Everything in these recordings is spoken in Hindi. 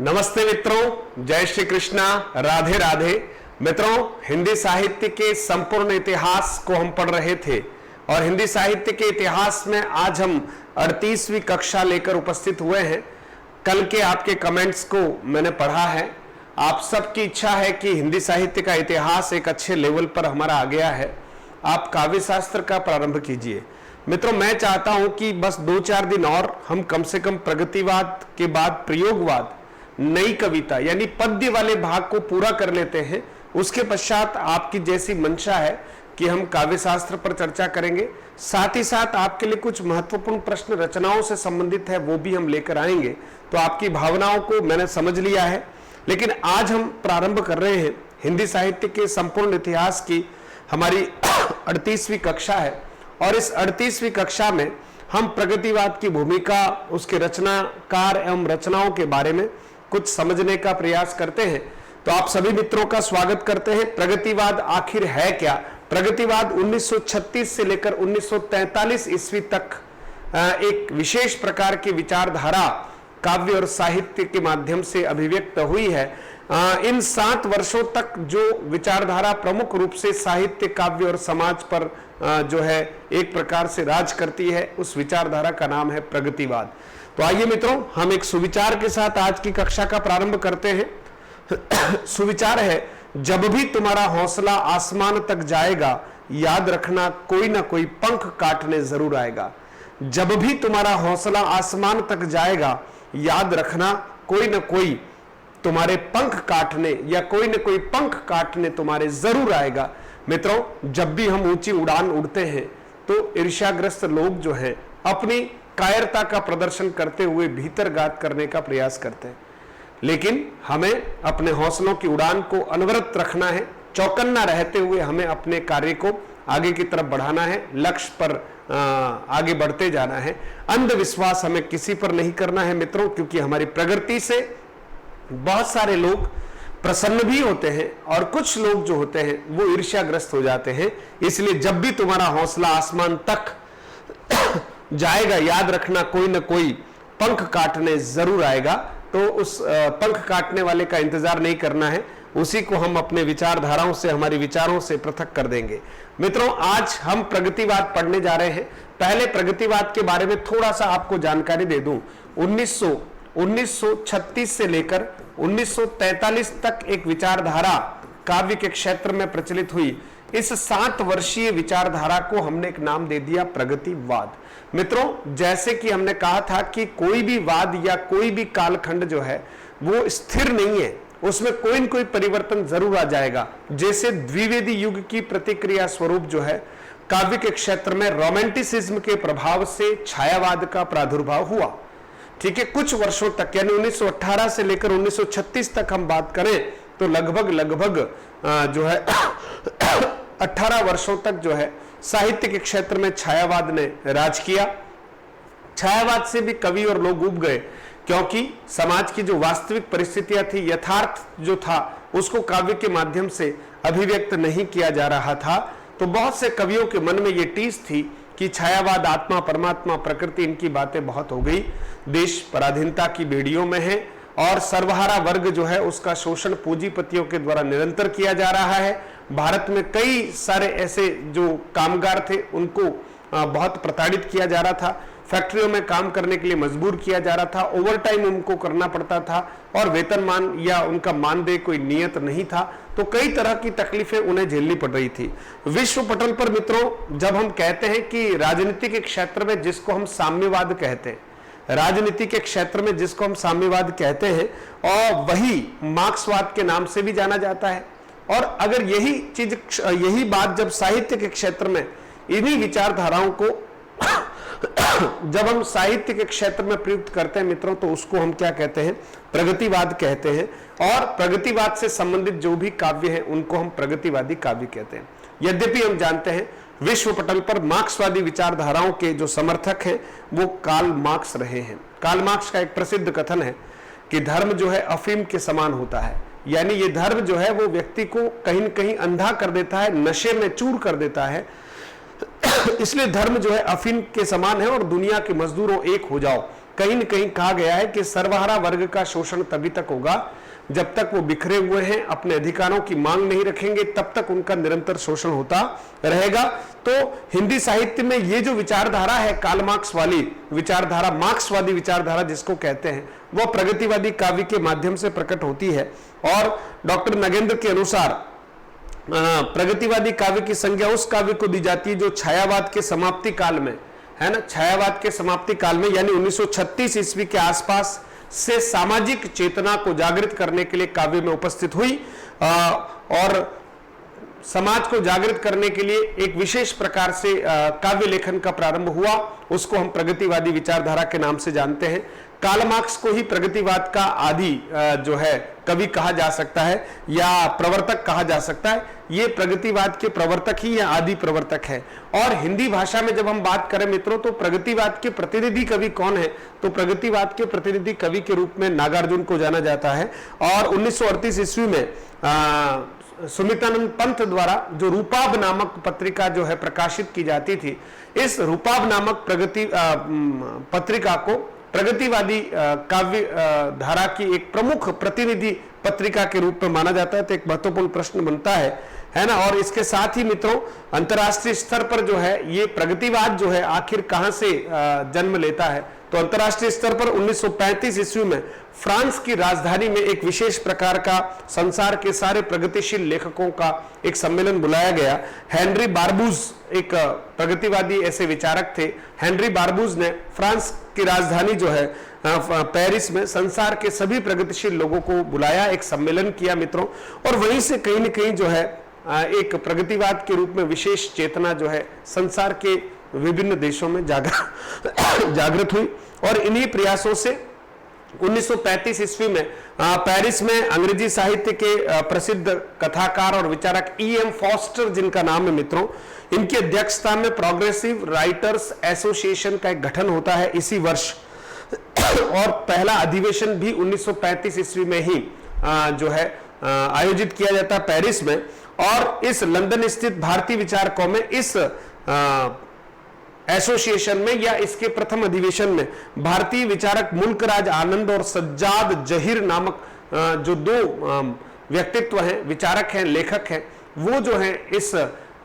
नमस्ते मित्रों, जय श्री कृष्णा, राधे राधे। मित्रों, हिंदी साहित्य के संपूर्ण इतिहास को हम पढ़ रहे थे और हिंदी साहित्य के इतिहास में आज हम 38वीं कक्षा लेकर उपस्थित हुए हैं। कल के आपके कमेंट्स को मैंने पढ़ा है। आप सबकी इच्छा है कि हिंदी साहित्य का इतिहास एक अच्छे लेवल पर हमारा आ गया है। आप काव्य शास्त्र का प्रारंभ कीजिए। मित्रों, मैं चाहता हूं कि बस 2-4 दिन और हम कम से कम प्रगतिवाद के बाद प्रयोगवाद, नई कविता यानी पद्य वाले भाग को पूरा कर लेते हैं। उसके पश्चात आपकी जैसी मंशा है कि हम काव्य शास्त्र पर चर्चा करेंगे। साथ ही साथ आपके लिए कुछ महत्वपूर्ण प्रश्न रचनाओं से संबंधित है, वो भी हम लेकर आएंगे। तो आपकी भावनाओं को मैंने समझ लिया है, लेकिन आज हम प्रारंभ कर रहे हैं हिंदी साहित्य के संपूर्ण इतिहास की। हमारी 38वीं कक्षा है और इस 38वीं कक्षा में हम प्रगतिवाद की भूमिका, उसके रचनाकार एवं रचनाओं के बारे में कुछ समझने का प्रयास करते हैं। तो आप सभी मित्रों का स्वागत करते हैं। प्रगतिवाद आखिर है क्या? प्रगतिवाद 1936 से लेकर 1943 ईस्वी तक एक विशेष प्रकार की विचारधारा काव्य और साहित्य के माध्यम से अभिव्यक्त हुई है। इन 7 वर्षों तक जो विचारधारा प्रमुख रूप से साहित्य, काव्य और समाज पर जो है एक प्रकार से राज करती है, उस विचारधारा का नाम है प्रगतिवाद। तो आइए मित्रों, हम एक सुविचार के साथ आज की कक्षा का प्रारंभ करते हैं। सुविचार है, जब भी तुम्हारा हौसला आसमान तक जाएगा, याद रखना कोई ना कोई पंख काटने जरूर आएगा। जब भी तुम्हारा हौसला आसमान तक जाएगा, याद रखना कोई ना कोई तुम्हारे पंख काटने या कोई ना कोई पंख काटने तुम्हारे जरूर आएगा। मित्रों, जब भी हम ऊंची उड़ान उड़ते हैं तो ईर्ष्याग्रस्त लोग जो हैं अपनी कायरता का प्रदर्शन करते हुए भीतरघात करने का प्रयास करते हैं, लेकिन हमें अपने हौसलों की उड़ान को अनवरत रखना है। चौकन्ना रहते हुए हमें अपने कार्य को आगे की तरफ बढ़ाना है, लक्ष्य पर आगे बढ़ते जाना है। अंधविश्वास हमें किसी पर नहीं करना है मित्रों, क्योंकि हमारी प्रगति से बहुत सारे लोग प्रसन्न भी होते हैं और कुछ लोग जो होते हैं वो ईर्ष्याग्रस्त हो जाते हैं। इसलिए जब भी तुम्हारा हौसला आसमान तक जाएगा, याद रखना कोई ना कोई पंख काटने जरूर आएगा। तो उस पंख काटने वाले का इंतजार नहीं करना है, उसी को हम अपने विचारधाराओं से, हमारे विचारों से पृथक कर देंगे। मित्रों, आज हम प्रगतिवाद पढ़ने जा रहे हैं। पहले प्रगतिवाद के बारे में थोड़ा सा आपको जानकारी दे दूं। 1936 से लेकर 1943 तक एक विचारधारा काव्य के क्षेत्र में प्रचलित हुई। इस 7 वर्षीय विचारधारा को हमने एक नाम दे दिया प्रगतिवाद। मित्रों, जैसे कि हमने कहा था कि कोई भी वाद या कोई भी कालखंड जो है वो स्थिर नहीं है, उसमें कोई न कोई परिवर्तन जरूर आ जाएगा। जैसे द्विवेदी युग की प्रतिक्रिया स्वरूप जो है काव्य के क्षेत्र में रोमांटिसिज्म के प्रभाव से छायावाद का प्रादुर्भाव हुआ। ठीक है, कुछ वर्षों तक यानी 1918 से लेकर 1936 तक हम बात करें तो लगभग जो है 18 वर्षों तक जो है साहित्य के क्षेत्र में छायावाद ने राज किया। छायावाद से भी कवि और लोग उब गए, क्योंकि समाज की जो वास्तविक परिस्थितियां थी, यथार्थ जो था, उसको काव्य के माध्यम से अभिव्यक्त नहीं किया जा रहा था। तो बहुत से कवियों के मन में ये टीस थी कि छायावाद, आत्मा, परमात्मा, प्रकृति, इनकी बातें बहुत हो गई। देश पराधीनता की बेड़ियों में है और सर्वहारा वर्ग जो है उसका शोषण पूंजीपतियों के द्वारा निरंतर किया जा रहा है। भारत में कई सारे ऐसे जो कामगार थे उनको बहुत प्रताड़ित किया जा रहा था, फैक्ट्रियों में काम करने के लिए मजबूर किया जा रहा था, ओवर टाइम उनको करना पड़ता था और वेतनमान या उनका मानदेय कोई नियत नहीं था। तो कई तरह की तकलीफें उन्हें झेलनी पड़ रही थी। विश्व पटल पर मित्रों, जब हम कहते हैं कि राजनीति के क्षेत्र में जिसको हम साम्यवाद कहते हैं, राजनीति के क्षेत्र में जिसको हम साम्यवाद कहते हैं, और वही मार्क्सवाद के नाम से भी जाना जाता है। और अगर यही बात जब साहित्य के क्षेत्र में इन्हीं विचारधाराओं को जब हम साहित्य के क्षेत्र में प्रयुक्त करते हैं मित्रों, तो उसको हम क्या कहते हैं? प्रगतिवाद कहते हैं। और प्रगतिवाद से संबंधित जो भी काव्य हैं उनको हम प्रगतिवादी काव्य कहते हैं। यद्यपि हम जानते हैं विश्व पटल पर मार्क्सवादी विचारधाराओं के जो समर्थक हैं वो कार्ल मार्क्स रहे हैं। कार्ल मार्क्स का एक प्रसिद्ध कथन है कि धर्म जो है अफीम के समान होता है, यानी ये धर्म जो है वो व्यक्ति को कहीं न कहीं अंधा कर देता है, नशे में चूर कर देता है। इसलिए धर्म जो है अफीम के समान है और दुनिया के मजदूरों एक हो जाओ। कहीं न कहीं कहा गया है कि सर्वहारा वर्ग का शोषण तभी तक होगा जब तक वो बिखरे हुए हैं, अपने अधिकारों की मांग नहीं रखेंगे, तब तक उनका निरंतर शोषण होता रहेगा। तो हिंदी साहित्य में ये जो विचारधारा है, कार्ल मार्क्स वाली विचारधारा, मार्क्सवादी विचारधारा जिसको कहते हैं, वह प्रगतिवादी काव्य के माध्यम से प्रकट होती है। और डॉक्टर नगेंद्र के अनुसार प्रगतिवादी काव्य की संज्ञा उस काव्य को दी जाती है जो छायावाद के समाप्ति काल में, है ना, छायावाद के समाप्ति काल में यानी 1936 ईस्वी के आसपास से सामाजिक चेतना को जागृत करने के लिए काव्य में उपस्थित हुई और समाज को जागृत करने के लिए एक विशेष प्रकार से काव्य लेखन का प्रारंभ हुआ। उसको हम प्रगतिवादी विचारधारा के नाम से जानते हैं। कार्ल मार्क्स को ही प्रगतिवाद का आदि जो है कवि कहा जा सकता है या प्रवर्तक कहा जा सकता है। ये प्रगतिवाद के प्रवर्तक ही या आदि प्रवर्तक है। और हिंदी भाषा में जब हम बात करें मित्रों, तो प्रगतिवाद के प्रतिनिधि कवि कौन है, तो प्रगतिवाद के प्रतिनिधि कवि के रूप में नागार्जुन को जाना जाता है। और 1938 ईस्वी में सुमित्रानंद पंत द्वारा जो रूपाब नामक पत्रिका जो है प्रकाशित की जाती थी, इस रूपाब नामक पत्रिका को प्रगतिवादी काव्य धारा की एक प्रमुख प्रतिनिधि पत्रिका के रूप में माना जाता है। तो एक महत्वपूर्ण प्रश्न बनता है ना। और इसके साथ ही मित्रों, अंतर्राष्ट्रीय स्तर पर जो है ये प्रगतिवाद जो है आखिर कहां से जन्म लेता है, तो अंतर्राष्ट्रीय स्तर पर 1935 ईस्वी में फ्रांस की राजधानी में एक विशेष प्रकार का संसार के सारे प्रगतिशील लेखकों का एक सम्मेलन बुलाया गया। हेनरी बारबूज एक प्रगतिवादी ऐसे विचारक थे। हेनरी बारबूज ने फ्रांस की राजधानी जो है पेरिस में संसार के सभी प्रगतिशील लोगों को बुलाया, एक सम्मेलन किया मित्रों। और वहीं से कहीं न कहीं जो है एक प्रगतिवाद के रूप में विशेष चेतना जो है संसार के विभिन्न देशों में जागृत हुई। और इन्हीं प्रयासों से 1935 ईस्वी में पेरिस में अंग्रेजी साहित्य के प्रसिद्ध कथाकार और विचारक E.M. फॉस्टर, जिनका नाम है मित्रों, इनकी अध्यक्षता में प्रोग्रेसिव राइटर्स एसोसिएशन का एक गठन होता है इसी वर्ष। और पहला अधिवेशन भी 1935 ईस्वी में ही जो है आयोजित किया जाता है पेरिस में। और इस लंदन स्थित भारतीय विचारकों में इस एसोसिएशन में या इसके प्रथम अधिवेशन में भारतीय विचारक मुल्कराज आनंद और सज्जाद जहीर नामक जो दो व्यक्तित्व हैं, विचारक हैं, लेखक हैं, वो जो है इस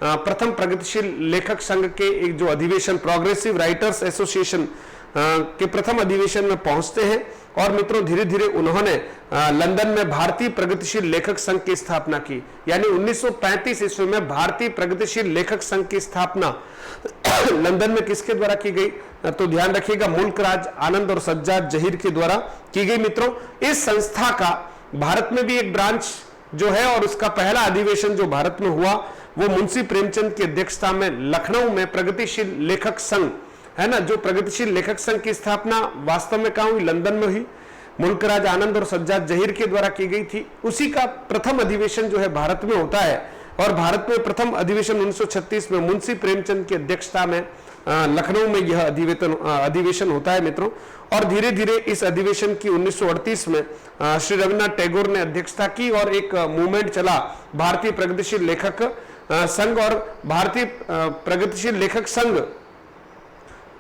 प्रथम प्रगतिशील लेखक संघ के एक जो अधिवेशन प्रोग्रेसिव राइटर्स एसोसिएशन के प्रथम अधिवेशन में पहुंचते हैं। और मित्रों धीरे धीरे उन्होंने लंदन में भारतीय प्रगतिशील लेखक संघ की स्थापना की। यानी 1935 ईस्वी में भारतीय प्रगतिशील लेखक संघ की स्थापना लंदन में किसके द्वारा की गई, तो ध्यान रखिएगा, मुल्कराज आनंद और सज्जाद जहीर के द्वारा की गई। मित्रों इस संस्था का भारत में भी एक ब्रांच जो है और उसका पहला अधिवेशन जो भारत में हुआ वो मुंशी प्रेमचंद की अध्यक्षता में लखनऊ में प्रगतिशील लेखक संघ, है ना, जो प्रगतिशील लेखक संघ की स्थापना वास्तव में कहां हुई, लंदन में हुई, मुल्कराज आनंद और सज्जाद जहीर के द्वारा की गई थी। उसी का प्रथम अधिवेशन जो है भारत में होता है। और भारत में प्रथम अधिवेशन 1936 में मुंशी प्रेमचंद की अध्यक्षता में लखनऊ में यह अधिवेशन होता है मित्रों। और धीरे धीरे इस अधिवेशन की 1938 में श्री रविन्द्रनाथ टैगोर ने अध्यक्षता की और एक मूवमेंट चला भारतीय प्रगतिशील लेखक संघ। और भारतीय प्रगतिशील लेखक संघ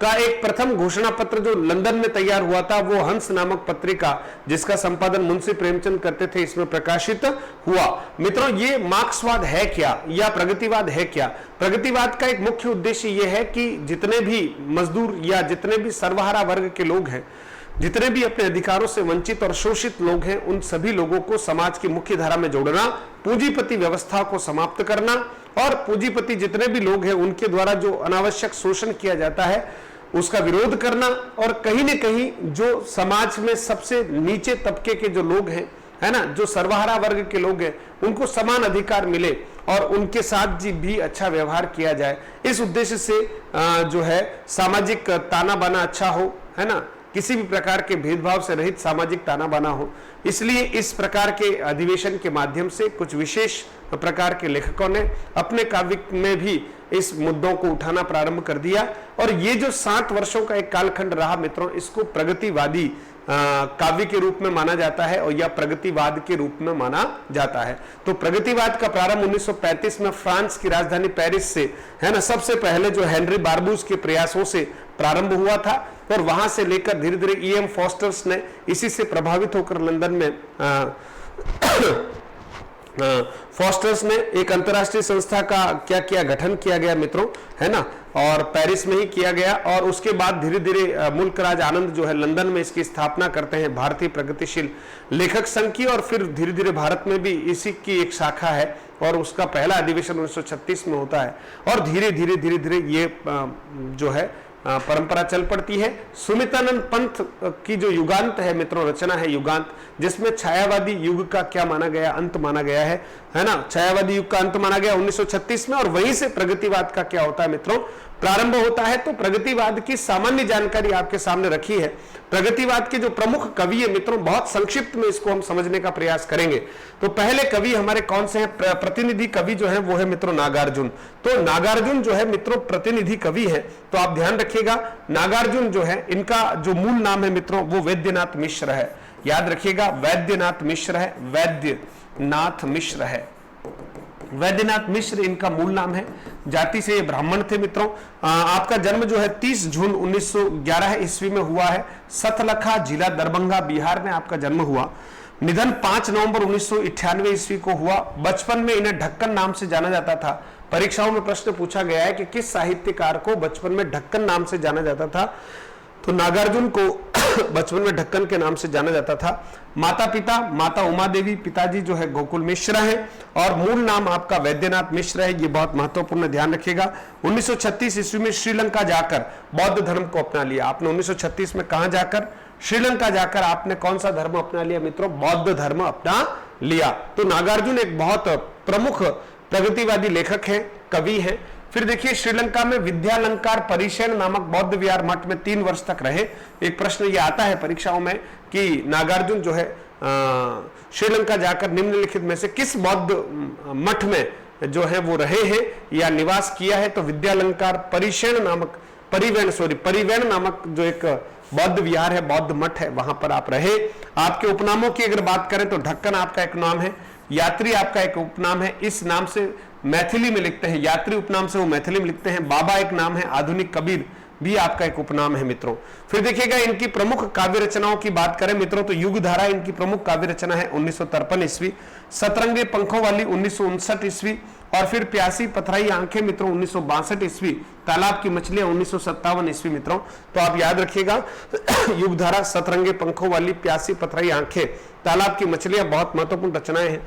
का एक प्रथम घोषणा पत्र जो लंदन में तैयार हुआ था वो हंस नामक पत्रिका, जिसका संपादन मुंशी प्रेमचंद करते थे, इसमें प्रकाशित हुआ। मित्रों ये मार्क्सवाद है क्या या प्रगतिवाद है क्या? प्रगतिवाद का एक मुख्य उद्देश्य यह है कि जितने भी मजदूर या जितने भी सर्वहारा वर्ग के लोग हैं, जितने भी अपने अधिकारों से वंचित और शोषित लोग हैं, उन सभी लोगों को समाज की मुख्य धारा में जोड़ना, पूंजीपति व्यवस्था को समाप्त करना और पूंजीपति जितने भी लोग हैं उनके द्वारा जो अनावश्यक शोषण किया जाता है उसका विरोध करना। और कहीं न कहीं जो समाज में सबसे नीचे तबके के जो लोग हैं, है ना, जो सर्वहारा वर्ग के लोग हैं, उनको समान अधिकार मिले और उनके साथ भी अच्छा व्यवहार किया जाए। इस उद्देश्य से जो है सामाजिक ताना बाना अच्छा हो, है ना, किसी भी प्रकार के भेदभाव से रहित सामाजिक ताना बाना हो। इसलिए इस प्रकार के अधिवेशन के माध्यम से कुछ विशेष प्रकार के लेखकों ने अपने काव्य में भी इस मुद्दों को उठाना प्रारंभ कर दिया। और ये जो 60 वर्षों का एक कालखंड रहा मित्रों, इसको प्रगतिवादी काव्य के रूप में माना जाता है और या प्रगतिवाद के रूप में माना जाता है। तो प्रगतिवाद का प्रारंभ 1935 में फ्रांस की राजधानी पेरिस से, है ना, सबसे पहले जो हेनरी बारबूस के प्रयासों से प्रारंभ हुआ था और वहां से लेकर धीरे धीरे E.M. फोस्टर्स ने इसी से प्रभावित होकर लंदन में फोस्टर्स ने एक अंतर्राष्ट्रीय संस्था का क्या किया, गठन किया गया मित्रों, है ना, और पेरिस में ही किया गया और उसके बाद धीरे धीरे मुल्कराज आनंद जो है लंदन में इसकी स्थापना करते हैं, भारतीय प्रगतिशील लेखक संघ की, और फिर धीरे धीरे भारत में भी इसी की एक शाखा है और उसका पहला अधिवेशन 1936 में होता है और धीरे धीरे ये जो है परंपरा चल पड़ती है। सुमित्रानंद पंत की जो युगांत है मित्रों, रचना है युगांत, जिसमें छायावादी युग का क्या माना गया, अंत माना गया है ना, छायावादी युग का अंत माना गया 1936 में और वहीं से प्रगतिवाद का क्या होता है मित्रों, प्रारंभ होता है। तो प्रगतिवाद की सामान्य जानकारी आपके सामने रखी है। प्रगतिवाद के जो प्रमुख कवि है मित्रों, बहुत संक्षिप्त में इसको हम समझने का प्रयास करेंगे। तो पहले कवि हमारे कौन से हैं? प्रतिनिधि कवि जो है वो है मित्रों नागार्जुन। तो नागार्जुन जो है मित्रों प्रतिनिधि कवि है। तो आप ध्यान रखिएगा, नागार्जुन जो है इनका जो मूल नाम है मित्रों वो वैद्यनाथ मिश्र है। याद रखिएगा, वैद्यनाथ मिश्र है, वैद्यनाथ मिश्र है, वैद्यनाथ मिश्र इनका मूल नाम है। जाति से ये ब्राह्मण थे मित्रों। आपका जन्म जो है 30 जून 1911 ईस्वी में हुआ है। सतलखा जिला दरभंगा बिहार में आपका जन्म हुआ। निधन 5 नवंबर 1998 ईस्वी को हुआ। बचपन में इन्हें ढक्कन नाम से जाना जाता था। परीक्षाओं में प्रश्न पूछा गया है कि किस साहित्यकार को बचपन में ढक्कन नाम से जाना जाता था, तो नागार्जुन को बचपन में ढक्कन के नाम से जाना जाता था। माता पिता, माता उमा देवी, पिताजी जो है गोकुल मिश्र है और मूल नाम आपका वैद्यनाथ मिश्र है। ये बहुत महत्वपूर्ण, ध्यान रखिएगा। 1936 ईस्वी में श्रीलंका जाकर बौद्ध धर्म को अपना लिया। आपने 1936 में कहां जाकर? श्रीलंका जाकर आपने कौन सा धर्म अपना लिया मित्रों? बौद्ध धर्म अपना लिया। तो नागार्जुन एक बहुत प्रमुख प्रगतिवादी लेखक है, कवि है। फिर देखिए, श्रीलंका में विद्यालंकार परिशेन नामक बौद्ध विहार मठ में 3 वर्ष तक रहे। एक प्रश्न ये आता है परीक्षाओं में कि नागार्जुन जो है श्रीलंका जाकर निम्नलिखित में से किस बौद्ध मठ में जो है वो रहे हैं या निवास किया है? तो विद्यालंकार परिवेण नामक जो एक बौद्ध विहार है, बौद्ध मठ है, वहां पर आप रहे। आपके उपनामों की अगर बात करें तो ढक्कन आपका एक नाम है, यात्री आपका एक उपनाम है, इस नाम से मैथिली में लिखते हैं, यात्री उपनाम से वो मैथिली में लिखते हैं। बाबा एक नाम है, आधुनिक कबीर भी आपका एक उपनाम है मित्रों। फिर देखिएगा, इनकी प्रमुख काव्य रचनाओं की बात करें मित्रों तो युगधारा इनकी प्रमुख काव्य रचना है 1953 ईस्वी, सतरंगे पंखों वाली 1959 ईस्वी और फिर प्यासी पथराई आंखें मित्रों 1962 ईस्वी, तालाब की मछलियां 1957 ईस्वी मित्रों। तो आप याद रखिएगा, युगधारा, सतरंगे पंखों वाली, प्यासी पथराई आंखें, तालाब की मछलियां बहुत महत्वपूर्ण रचनाएं हैं।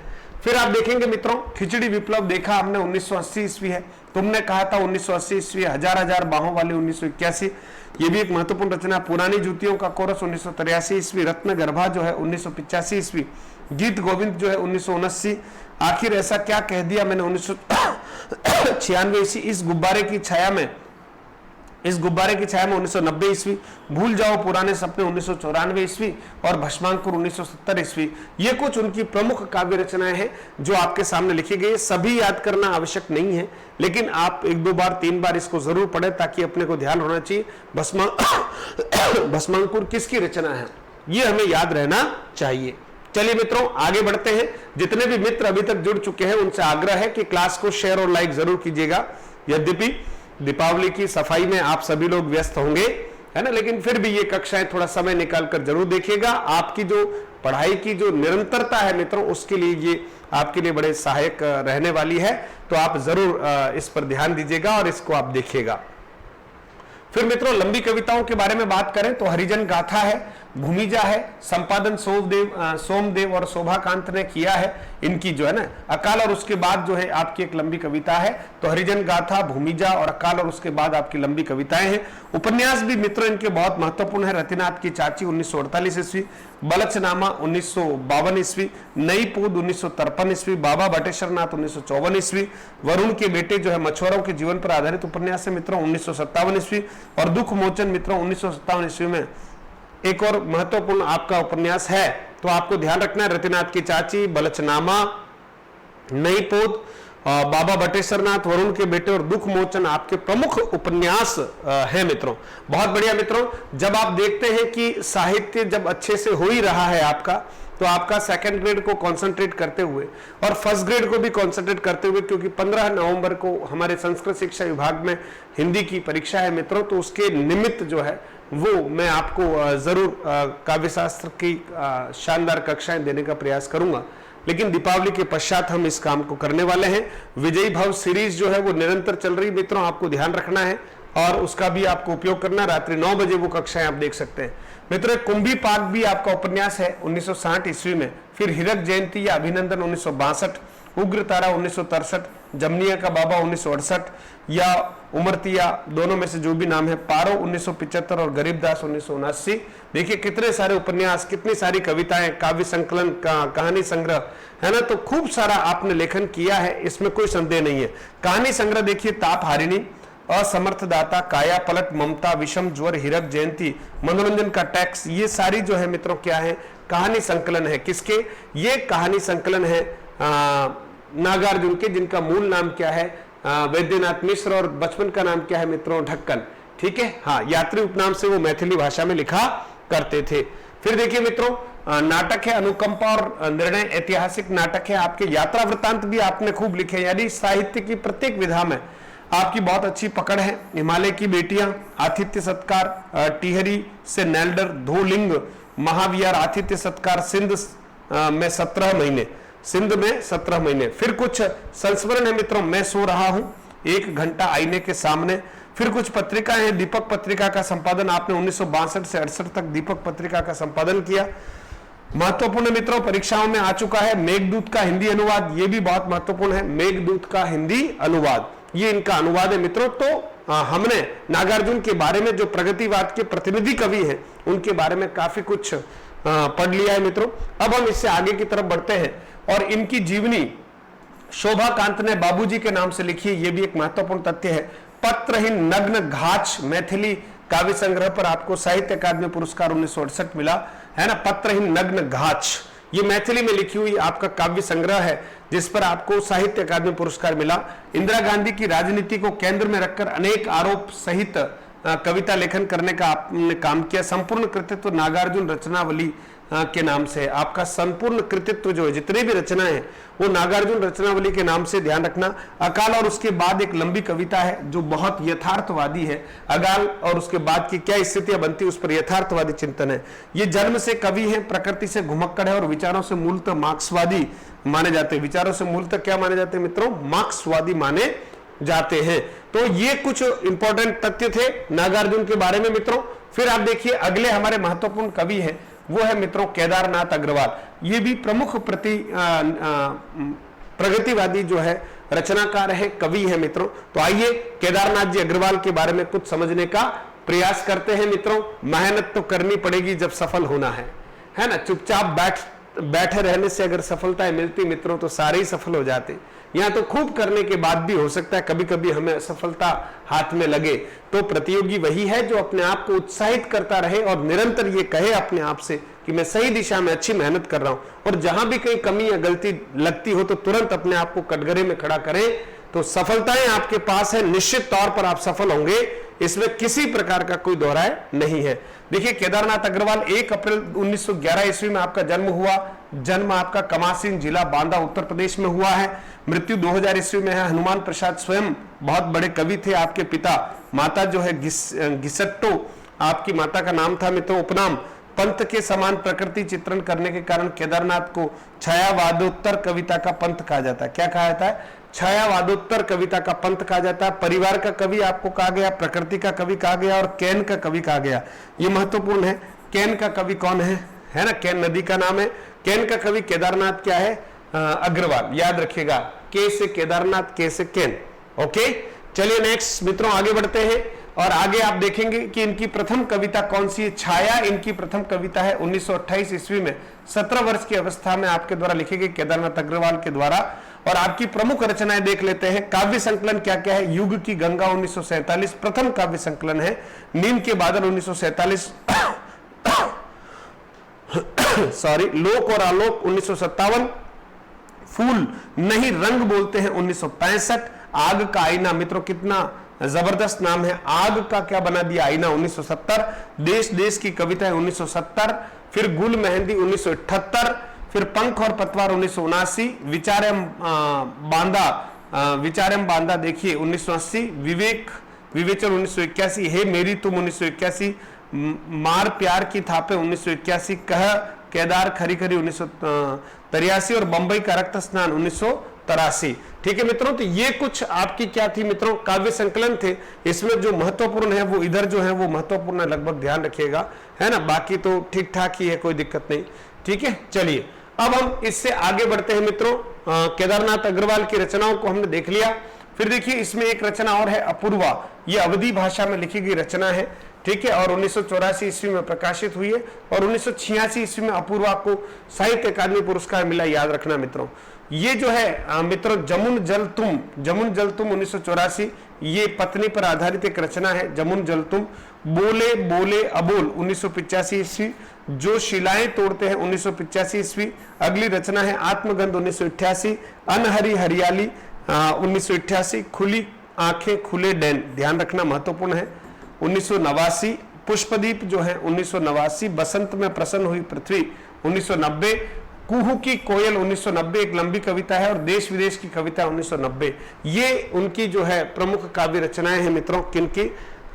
फिर आप देखेंगे मित्रों, खिचड़ी विप्लव देखा हमने 1980 ईस्वी है, तुमने कहा था 1980 ईस्वी, हजार हजार बाहों वाली 1981, ये भी एक महत्वपूर्ण रचना। पुरानी जूतियों का कोरस 1983 ईस्वी, रत्न गर्भा जो है 1985 ईस्वी, गीत गोविंद जो है 1979, आखिर ऐसा क्या कह दिया मैंने 1996 ईस्वी, इस गुब्बारे की छाया में 1990 ईस्वी, भूल जाओ पुराने सपने 1994 ईस्वी और भस्मांकुर 1970 ईस्वी। ये कुछ उनकी प्रमुख काव्य रचनाएं हैं जो आपके सामने लिखी गई। सभी याद करना आवश्यक नहीं है, लेकिन आप 1-2 बार 3 बार इसको जरूर पढ़ें ताकि अपने को ध्यान होना चाहिए भस्मांकुर किसकी रचना है, ये हमें याद रहना चाहिए। चलिए मित्रों आगे बढ़ते हैं। जितने भी मित्र अभी तक जुड़ चुके हैं उनसे आग्रह है कि क्लास को शेयर और लाइक जरूर कीजिएगा। यद्यपि दीपावली की सफाई में आप सभी लोग व्यस्त होंगे, है ना, लेकिन फिर भी ये कक्षाएं थोड़ा समय निकालकर जरूर देखिएगा। आपकी जो पढ़ाई की जो निरंतरता है मित्रों, उसके लिए ये आपके लिए बड़े सहायक रहने वाली है। तो आप जरूर इस पर ध्यान दीजिएगा और इसको आप देखिएगा। फिर मित्रों लंबी कविताओं के बारे में बात करें तो हरिजन गाथा है, भूमिजा है, संपादन सोमदेव और शोभाकांत ने किया है इनकी जो है ना, अकाल और उसके बाद जो है आपकी एक लंबी कविता है। तो हरिजन गाथा, भूमिजा और अकाल और उसके बाद आपकी लंबी कविताएं हैं। उपन्यास भी मित्रों इनके बहुत महत्वपूर्ण है। रतिनाथ की चाची 1948 ईस्वी, बलचनामा 1952 ईस्वी, नई पूद 1953 ईस्वी, बाबा बटेश्वर नाथ 1954 ईस्वी, वरुण के बेटे जो है मछुआरों के जीवन पर आधारित उपन्यास है मित्रों 1957 ईस्वी और दुख मोचन मित्रों 1957 ईस्वी में एक और महत्वपूर्ण आपका उपन्यास है। तो आपको ध्यान रखना है, रतिनाथ की चाची, बलचनामा, नई पोद बाबा बटेश्वरनाथ वरुण के बेटे और दुख मोचन आपके प्रमुख उपन्यास हैं मित्रों। बहुत बढ़िया मित्रों, जब आप देखते हैं कि साहित्य जब अच्छे से हो ही रहा है आपका, तो आपका सेकंड ग्रेड को कंसंट्रेट करते हुए और फर्स्ट ग्रेड को भी कंसंट्रेट करते हुए, क्योंकि 15 नवंबर को हमारे संस्कृत शिक्षा विभाग में हिंदी की परीक्षा है मित्रों, तो उसके निमित्त जो है वो मैं आपको जरूर काव्यशास्त्र की शानदार कक्षाएं देने का प्रयास करूंगा। लेकिन दीपावली के पश्चात हम इस काम को करने वाले हैं। विजयी भव सीरीज जो है वो निरंतर चल रही मित्रों, आपको ध्यान रखना है और उसका भी आपको उपयोग करना है। रात्रि 9 बजे वो कक्षाएं आप देख सकते हैं मित्रों। कुंभी पाक भी आपका उपन्यास है 1960 ईस्वी में, फिर हीरक जयंती या अभिनंदन 1962, उग्र तारा 1963, जमनिया का बाबा 1968 या उमरतिया, दोनों में से जो भी नाम है, पारो 1975 और गरीबदास 1979। देखिए कितने सारे उपन्यास, कितनी सारी कविताएं, काव्य संकलन, कहानी संग्रह है ना, तो खूब सारा आपने लेखन किया है, इसमें कोई संदेह नहीं है। कहानी संग्रह देखिए, ताप हारिणी, असमर्थ दाता, काया पलट, ममता, विषम ज्वर, हीरक जयंती, मनोरंजन का टैक्स, ये सारी जो है मित्रों क्या है, कहानी संकलन है। किसके? ये कहानी संकलन है नागार्जुन के, जिनका मूल नाम क्या है, वैद्यनाथ मिश्र, और बचपन का नाम क्या है मित्रों, ढक्कन। ठीक है, हाँ, यात्री उपनाम से वो मैथिली भाषा में लिखा करते थे। फिर देखिए मित्रों, नाटक है अनुकंपा और निर्णय, ऐतिहासिक नाटक है आपके। यात्रा वृत्तांत भी आपने खूब लिखे, यानी साहित्य की प्रत्येक विधा में आपकी बहुत अच्छी पकड़ है। हिमालय की बेटियां, आतिथ्य सत्कार, टिहरी से नेल्डर, धोलिंग, महाविहार, आतिथ्य सत्कार, सिंध में 17 महीने, सिंध में 17 महीने। फिर कुछ संस्मरण है मित्रों, मैं सो रहा हूं, 1 घंटा आईने के सामने। फिर कुछ पत्रिकाएं हैं, दीपक पत्रिका का संपादन आपने 1962 से 68 तक दीपक पत्रिका का संपादन किया। महत्वपूर्ण मित्रों, परीक्षाओं में आ चुका है मेघदूत का हिंदी अनुवाद, ये भी बहुत महत्वपूर्ण है, मेघदूत का हिंदी अनुवाद, ये इनका अनुवाद है मित्रों। तो हमने नागार्जुन के बारे में, जो प्रगतिवाद के प्रतिनिधि कवि हैं, उनके बारे में काफी कुछ पढ़ लिया है मित्रों। अब हम इससे आगे की तरफ बढ़ते हैं और इनकी जीवनी शोभा कांत ने बाबूजी के नाम से लिखी, ये भी एक महत्वपूर्ण तथ्य है। पत्रहीन नग्न घाच मैथिली काव्य संग्रह पर आपको साहित्य अकादमी पुरस्कार 1968 मिला है ना। पत्रहीन नग्न घाच, ये मैथिली में लिखी हुई आपका काव्य संग्रह है, जिस पर आपको साहित्य अकादमी पुरस्कार मिला। इंदिरा गांधी की राजनीति को केंद्र में रखकर अनेक आरोप सहित कविता लेखन करने का आपने काम किया। संपूर्ण कृतित्व नागार्जुन रचनावली के नाम से, आपका संपूर्ण कृतित्व जो है, जितने भी रचनाएं हैं वो नागार्जुन रचनावली के नाम से, ध्यान रखना। अकाल और उसके बाद एक लंबी कविता है जो बहुत यथार्थवादी है। अकाल और उसके बाद की क्या स्थितियां बनती उस पर यथार्थवादी चिंतन है। ये जन्म से कवि है, प्रकृति से घुमक्कड़ है और विचारों से मूलतः मार्क्सवादी माने जाते हैं। विचारों से मूलतः क्या माने जाते हैं मित्रों? मार्क्सवादी माने जाते हैं। तो ये कुछ इंपॉर्टेंट तथ्य थे नागार्जुन के बारे में मित्रों। फिर आप देखिए अगले हमारे महत्वपूर्ण कवि हैं, वो है मित्रों केदारनाथ अग्रवाल। ये भी प्रमुख प्रगतिवादी जो है रचनाकार है, कवि है मित्रों। तो आइए केदारनाथ जी अग्रवाल के बारे में कुछ समझने का प्रयास करते हैं मित्रों। मेहनत तो करनी पड़ेगी जब सफल होना है ना। चुपचाप बैठे रहने से अगर सफलताएं मिलती मित्रों तो सारे ही सफल हो जाते। यहाँ तो खूब करने के बाद भी हो सकता है कभी कभी हमें असफलता हाथ में लगे। तो प्रतियोगी वही है जो अपने आप को उत्साहित करता रहे और निरंतर ये कहे अपने आप से कि मैं सही दिशा में अच्छी मेहनत कर रहा हूं, और जहां भी कहीं कमी या गलती लगती हो तो तुरंत अपने आप को कटघरे में खड़ा करें। तो सफलताएं आपके पास है, निश्चित तौर पर आप सफल होंगे, इसमें किसी प्रकार का कोई दोहराए नहीं है। देखिए केदारनाथ अग्रवाल 1 अप्रैल 1911 ईस्वी में आपका जन्म हुआ। जन्म आपका कमासीन जिला बांदा उत्तर प्रदेश में हुआ है। मृत्यु 2000 ईस्वी में है। हनुमान प्रसाद स्वयं बहुत बड़े कवि थे आपके पिता। माता जो है घिसट्टो आपकी माता का नाम था मित्रों, उपनाम। पंथ के समान प्रकृति चित्रण करने के कारण केदारनाथ को छायावादोत्तर कविता का पंथ कहा जाता है। क्या कहा जाता है? छायावादोत्तर कविता का पंथ कहा जाता है। परिवार का कवि आपको कहा गया, प्रकृति का कवि कहा गया और कैन का कवि कहा गया। ये महत्वपूर्ण है। कैन का कवि कौन है ना, कैन नदी का नाम है। कैन का कवि केदारनाथ क्या है? अग्रवाल। याद रखिएगा, के से केदारनाथ, के से कैन। ओके, चलिए नेक्स्ट मित्रों आगे बढ़ते हैं और आगे आप देखेंगे कि इनकी प्रथम कविता कौन सी है। छाया इनकी प्रथम कविता है 1928 ईस्वी में, 17 वर्ष की अवस्था में आपके द्वारा लिखी गई केदारनाथ अग्रवाल के द्वारा। और आपकी प्रमुख रचनाएं देख लेते हैं। काव्य संकलन क्या क्या है? युग की गंगा 1947 प्रथम काव्य संकलन है। नींद के बादल 1947 सॉरी, लोक और आलोक 1957, फूल नहीं रंग बोलते हैं 1965। आग का आईना मित्रों कितना जबरदस्त नाम है, आग का क्या बना दिया आईना 1970। देश देश की कविता है 1970। फिर गुल मेहंदी 1978। फिर पंख और पतवार 1979। विचारम बांदा देखिए 1980। विवेक विवेचन 1981। हे मेरी तुम 1981। मार प्यार की थापे 1981। कह केदार खरी खरी 1983 और बंबई का रक्त स्नान 1983। ठीक है मित्रों, तो ये कुछ आपकी क्या थी मित्रों, काव्य संकलन थे। इसमें जो महत्वपूर्ण है वो इधर जो है वो महत्वपूर्ण है, लगभग ध्यान रखिएगा, है ना। बाकी तो ठीक ठाक ही है, कोई दिक्कत नहीं। ठीक है, चलिए अब हम इससे आगे बढ़ते हैं मित्रों। केदारनाथ अग्रवाल की रचनाओं को हमने देख लिया। फिर देखिए इसमें एक रचना और है अपूर्वा, ये अवधी भाषा में लिखी गई रचना है। ठीक है, और 1984 ईस्वी में प्रकाशित हुई है और 1986 ईस्वी में अपूर्वा को साहित्य अकादमी पुरस्कार मिला, याद रखना मित्रों। ये जो है मित्रों जमुन जल तुम 1984, ये पत्नी पर आधारित एक रचना है। जमुन जल तुम। बोले बोले अबोल 1985 ईस्वी। जो शिलाएं तोड़ते हैं 1985 ईस्वी। अगली रचना है आत्मगंध 1988। अनहरी हरियाली 1988। खुली आंखें खुले डैन, ध्यान रखना महत्वपूर्ण है 1989। पुष्पदीप जो है 1989। बसंत में प्रसन्न हुई पृथ्वी 1990। कुहू की कोयल 1990 एक लंबी कविता है और देश विदेश की कविता 1990। ये उनकी जो है प्रमुख काव्य रचनाएं हैं मित्रों, किनकी,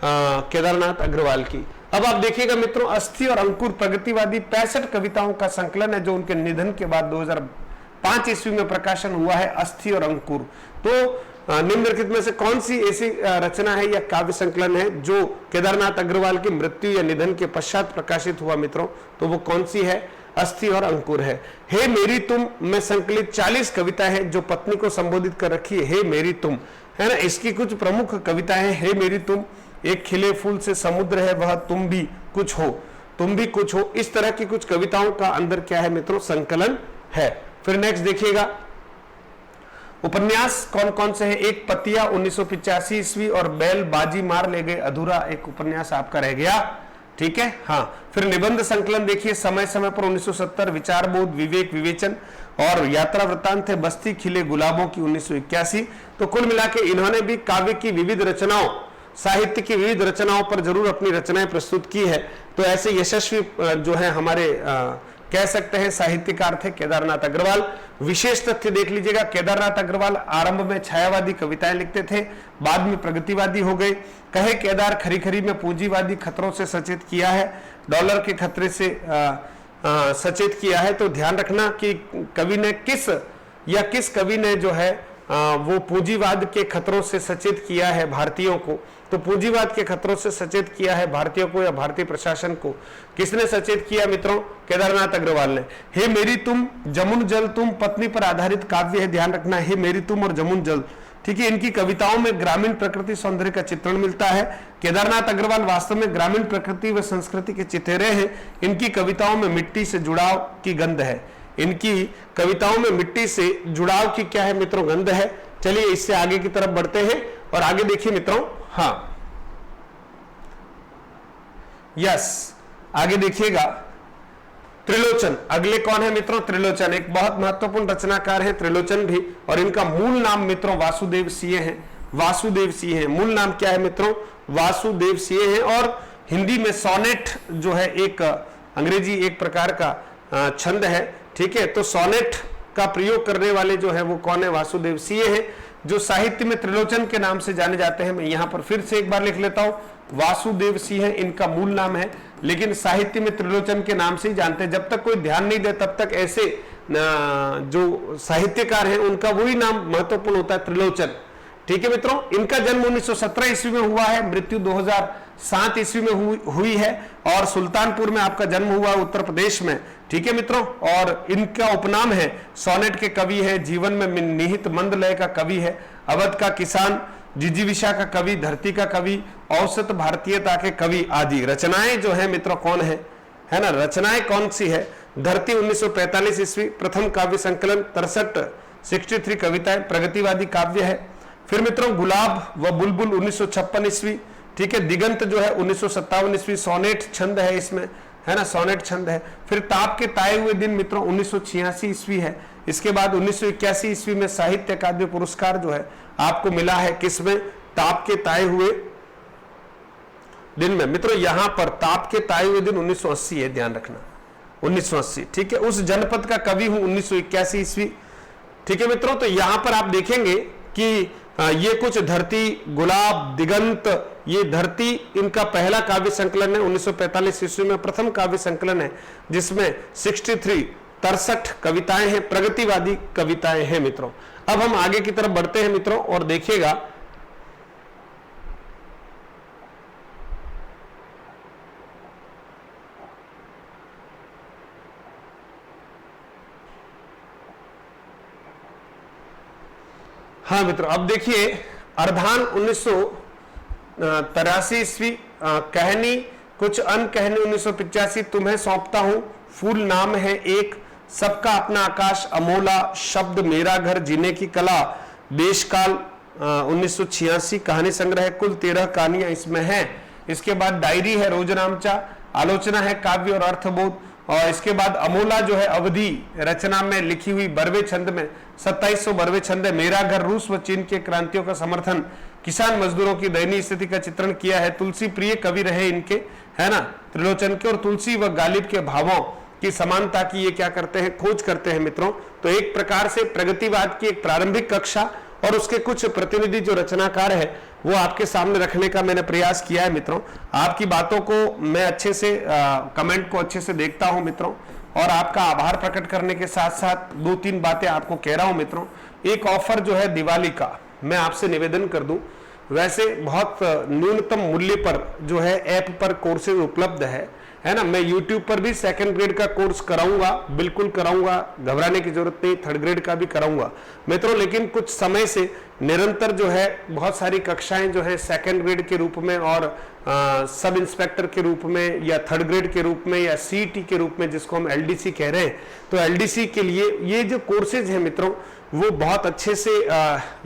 केदारनाथ अग्रवाल की। अब आप देखिएगा मित्रों, अस्थि और अंकुर प्रगतिवादी 65 कविताओं का संकलन है जो उनके निधन के बाद 2005 ईस्वी में प्रकाशन हुआ है, अस्थि और अंकुर। तो निम्नलिखित में से कौन सी ऐसी रचना है या काव्य संकलन है जो केदारनाथ अग्रवाल की मृत्यु या निधन के पश्चात प्रकाशित हुआ मित्रों, तो वो कौन सी है, अस्थि और अंकुर है। हे मेरी तुम में संकलित 40 कविता है जो पत्नी को संबोधित कर रखी है, हे मेरी तुम, है ना। इसकी कुछ प्रमुख कविताएं हैं, हे मेरी तुम, एक खिले फूल से समुद्र है वह तुम भी कुछ हो, तुम भी कुछ हो, इस तरह की कुछ कविताओं का अंदर क्या है मित्रों, संकलन है। फिर नेक्स्ट देखिएगा उपन्यास कौन कौन से हैं। एक पतिया 1985 ईस्वी और बैल बाजी मार ले गए अधूरा एक उपन्यास आपका रह गया। ठीक है, हाँ। फिर निबंध संकलन देखिए समय समय पर 1970। विचारबोध विवेक विवेचन और यात्रा वृत्तांत है बस्ती खिले गुलाबों की 1981। तो कुल मिला के इन्होंने भी काव्य की विविध रचनाओं, साहित्य की विविध रचनाओं पर जरूर अपनी रचनाएं प्रस्तुत की है। तो ऐसे यशस्वी जो है हमारे कह सकते हैं साहित्यकार थे केदारनाथ अग्रवाल। विशेष तथ्य देख लीजिएगा, केदारनाथ अग्रवाल आरंभ में छायावादी कविताएं लिखते थे, बाद में प्रगतिवादी हो गए। कहे केदार खरी खरी में पूंजीवादी खतरों से सचेत किया है, डॉलर के खतरे से सचेत किया है। तो ध्यान रखना कि कवि ने किस कवि ने जो है वो पूंजीवाद के खतरों से सचेत किया है भारतीयों को। तो पूंजीवाद के खतरों से सचेत किया है भारतीयों को या भारतीय प्रशासन को, किसने सचेत किया मित्रों, केदारनाथ अग्रवाल ने। हे मेरी तुम, जमुन जल तुम पत्नी पर आधारित काव्य है, ध्यान रखना, हे मेरी तुम और जमुन जल। ठीक है, इनकी कविताओं में ग्रामीण प्रकृति सौंदर्य का चित्रण मिलता है। केदारनाथ अग्रवाल वास्तव में ग्रामीण प्रकृति व संस्कृति के चितेरे हैं। इनकी कविताओं में मिट्टी से जुड़ाव की गंध है, इनकी कविताओं में मिट्टी से जुड़ाव की क्या है मित्रों, गंध है। चलिए इससे आगे की तरफ बढ़ते हैं और आगे देखिए मित्रों, हाँ यस, आगे देखिएगा त्रिलोचन। अगले कौन है मित्रों, त्रिलोचन एक बहुत महत्वपूर्ण रचनाकार है त्रिलोचन भी, और इनका मूल नाम मित्रों वासुदेव सिंह है। वासुदेव सिंह है, मूल नाम क्या है मित्रों, वासुदेव सिंह है। और हिंदी में सोनेट जो है एक अंग्रेजी एक प्रकार का छंद है। ठीक है, तो सोनेट का प्रयोग करने वाले जो है वो कौन है, वासुदेव सिंह है, जो साहित्य में त्रिलोचन के नाम से जाने जाते हैं। मैं यहां पर फिर से एक बार लिख लेता हूं, वासुदेव सिंह इनका मूल नाम है, लेकिन साहित्य में त्रिलोचन के नाम से ही जानते हैं। जब तक कोई ध्यान नहीं दे तब तक ऐसे जो साहित्यकार हैं उनका वही नाम महत्वपूर्ण होता है, त्रिलोचन। ठीक है मित्रों, इनका जन्म 1917 ईस्वी में हुआ है, मृत्यु 2007 ईस्वी में हुई है, और सुल्तानपुर में आपका जन्म हुआ उत्तर प्रदेश में। ठीक है मित्रों, और इनका उपनाम है सोनेट के कवि है, जीवन में निहित मंद लय का कवि है, अवध का किसान, जिजीविषा का कवि, धरती का कवि, औसत भारतीयता के कवि आदि। रचनाएं जो है मित्रों कौन है ना, रचनाएं कौन सी है, धरती 1945 ईस्वी, प्रथम काव्य संकलन 63 कविताएं, प्रगतिवादी काव्य है। फिर मित्रों गुलाब व बुलबुल 1956 ईस्वी। ठीक है, दिगंत जो है 1957 ईस्वी, सोनेट छंद है इसमें। है ना, सोनेट छंद है। फिर ताप के ताए हुए दिन मित्रों 1986 ईस्वी है। इसके बाद 1981 ईस्वी में साहित्य अकादमी पुरस्कार जो है आपको मिला है, किसमें, ताप के ताए हुए दिन में। मित्रों यहां पर ताप के ताए हुए दिन 1980 है, ध्यान रखना 1980, ठीक है। उस जनपद का कवि हूं 1981 ईस्वी, ठीक है मित्रों। तो यहां पर आप देखेंगे कि ये कुछ धरती, गुलाब, दिगंत, ये धरती इनका पहला काव्य संकलन है। 1945 ईस्वी में प्रथम काव्य संकलन है, जिसमें 63 कविताएं हैं, प्रगतिवादी कविताएं हैं मित्रों। अब हम आगे की तरफ बढ़ते हैं मित्रों और देखिएगा हाँ मित्रों, अब देखिए अर्धान 1983 ईस्वी, कहनी कुछ अनकहनी 1985, तुम्हें सौंपता हूं, फूल नाम है एक, सबका अपना आकाश, अमोला, शब्द, मेरा घर, जीने की कला, देशकाल 1986, कहानी संग्रह, कुल 13 कहानियां इसमें हैं। इसके बाद डायरी है रोजनामचा, आलोचना है काव्य और अर्थबोध, और इसके बाद अमोला जो है अवधि रचना में लिखी हुई बरवे छंद में 2700 बरवे छंद है। मेरा घर, रूस व चीन के क्रांतियों का समर्थन, किसान मजदूरों की दयनीय स्थिति का चित्रण किया है। तुलसी प्रिय कवि रहे इनके, है ना, त्रिलोचन के, और तुलसी व गालिब के भावों की समानता की ये क्या करते हैं, खोज करते हैं मित्रों। तो एक प्रकार से प्रगतिवाद की एक प्रारंभिक कक्षा और उसके कुछ प्रतिनिधि जो रचनाकार है वो आपके सामने रखने का मैंने प्रयास किया है मित्रों। आपकी बातों को मैं अच्छे से कमेंट को अच्छे से देखता हूं मित्रों, और आपका आभार प्रकट करने के साथ साथ 2-3 बातें आपको कह रहा हूं मित्रों। एक ऑफर जो है दिवाली का मैं आपसे निवेदन कर दूं, वैसे बहुत न्यूनतम मूल्य पर जो है ऐप पर कोर्सेज उपलब्ध है ना। मैं YouTube पर भी सेकंड ग्रेड का कोर्स कराऊंगा, बिल्कुल कराऊंगा, घबराने की जरूरत नहीं, थर्ड ग्रेड का भी कराऊंगा मित्रों। लेकिन कुछ समय से निरंतर जो है बहुत सारी कक्षाएं जो है सेकंड ग्रेड के रूप में और सब इंस्पेक्टर के रूप में या थर्ड ग्रेड के रूप में या CET के रूप में, जिसको हम LDC कह रहे हैं, तो LDC के लिए ये जो कोर्सेज हैं मित्रों वो बहुत अच्छे से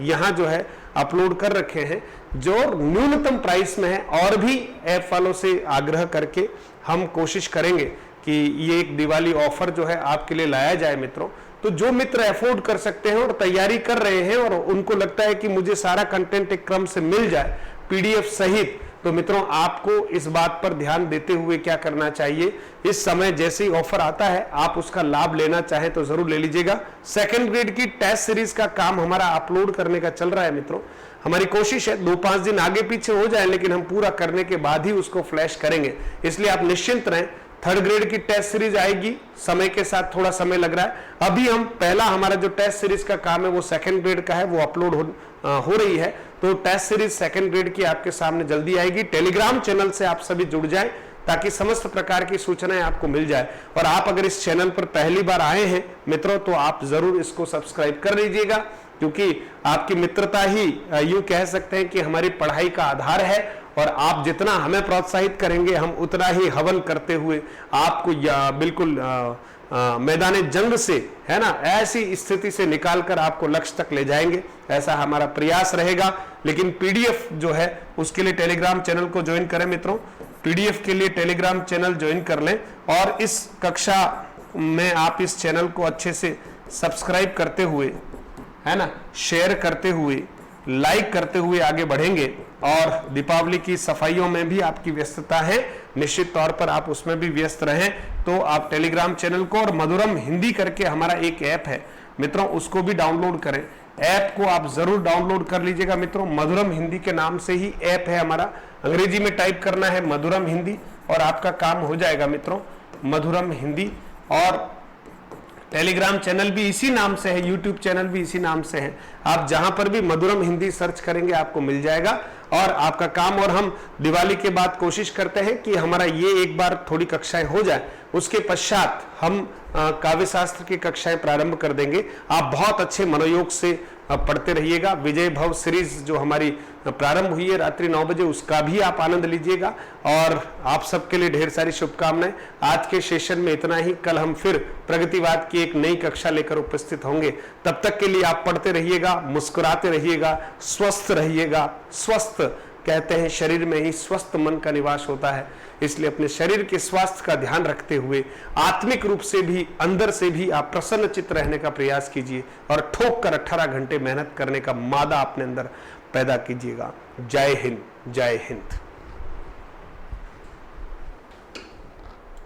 यहाँ जो है अपलोड कर रखे हैं, जो न्यूनतम प्राइस में है। और भी ऐप वालों से आग्रह करके हम कोशिश करेंगे कि ये एक दिवाली ऑफर जो है आपके लिए लाया जाए मित्रों। तो जो मित्र अफोर्ड कर सकते हैं और तैयारी कर रहे हैं और उनको लगता है कि मुझे सारा कंटेंट एक क्रम से मिल जाए PDF सहित, तो मित्रों आपको इस बात पर ध्यान देते हुए क्या करना चाहिए, इस समय जैसे ही ऑफर आता है आप उसका लाभ लेना चाहें तो जरूर ले लीजिएगा। सेकंड ग्रेड की टेस्ट सीरीज का काम हमारा अपलोड करने का चल रहा है मित्रों। हमारी कोशिश है 2-5 दिन आगे पीछे हो जाए, लेकिन हम पूरा करने के बाद ही उसको फ्लैश करेंगे, इसलिए आप निश्चिंत रहें। थर्ड ग्रेड की टेस्ट सीरीज आएगी, समय के साथ थोड़ा समय लग रहा है। अभी हम पहला हमारा जो टेस्ट सीरीज का काम है वो सेकंड ग्रेड का है, वो अपलोड हो रही है। तो टेस्ट सीरीज सेकंड ग्रेड की आपके सामने जल्दी आएगी। टेलीग्राम चैनल से आप सभी जुड़ जाएं ताकि समस्त प्रकार की सूचनाएं आपको मिल जाए। और आप अगर इस चैनल पर पहली बार आए हैं मित्रों तो आप जरूर इसको सब्सक्राइब कर लीजिएगा, क्योंकि आपकी मित्रता ही यूं कह सकते हैं कि हमारी पढ़ाई का आधार है। और आप जितना हमें प्रोत्साहित करेंगे हम उतना ही हवन करते हुए आपको बिल्कुल मैदान जंग से, है ना, ऐसी स्थिति से निकालकर आपको लक्ष्य तक ले जाएंगे, ऐसा हमारा प्रयास रहेगा। लेकिन PDF जो है उसके लिए टेलीग्राम चैनल को ज्वाइन करें मित्रों। PDF के लिए टेलीग्राम चैनल ज्वाइन कर लें और इस कक्षा में आप इस चैनल को अच्छे से सब्सक्राइब करते हुए, है ना, शेयर करते हुए, लाइक करते हुए आगे बढ़ेंगे। और दीपावली की सफाइयों में भी आपकी व्यस्तता है, निश्चित तौर पर आप उसमें भी व्यस्त रहें। तो आप टेलीग्राम चैनल को और मधुरम हिंदी करके हमारा एक ऐप है मित्रों, उसको भी डाउनलोड करें। ऐप को आप जरूर डाउनलोड कर लीजिएगा मित्रों, मधुरम हिंदी के नाम से ही ऐप है हमारा। अंग्रेजी में टाइप करना है मधुरम हिंदी और आपका काम हो जाएगा मित्रों, मधुरम हिंदी। और टेलीग्राम चैनल भी इसी नाम से है, यूट्यूब चैनल भी इसी नाम से है। आप जहां पर भी मधुरम हिंदी सर्च करेंगे आपको मिल जाएगा और आपका काम। और हम दिवाली के बाद कोशिश करते हैं कि हमारा ये एक बार थोड़ी कक्षाएं हो जाए, उसके पश्चात हम काव्य शास्त्र की कक्षाएं प्रारंभ कर देंगे। आप बहुत अच्छे मनोयोग से पढ़ते रहिएगा। विजय भव सीरीज जो हमारी प्रारंभ हुई है रात्रि 9 बजे, उसका भी आप आनंद लीजिएगा। और आप सबके लिए ढेर सारी शुभकामनाएं। आज के सेशन में इतना ही, कल हम फिर प्रगतिवाद की एक नई कक्षा लेकर उपस्थित होंगे। तब तक के लिए आप पढ़ते रहिएगा, मुस्कुराते रहिएगा, स्वस्थ रहिएगा। स्वस्थ कहते हैं शरीर में ही स्वस्थ मन का निवास होता है, इसलिए अपने शरीर के स्वास्थ्य का ध्यान रखते हुए आत्मिक रूप से भी, अंदर से भी आप प्रसन्न चित्त रहने का प्रयास कीजिए और ठोक कर 18 घंटे मेहनत करने का मादा अपने अंदर पैदा कीजिएगा। जय हिंद, जय हिंद।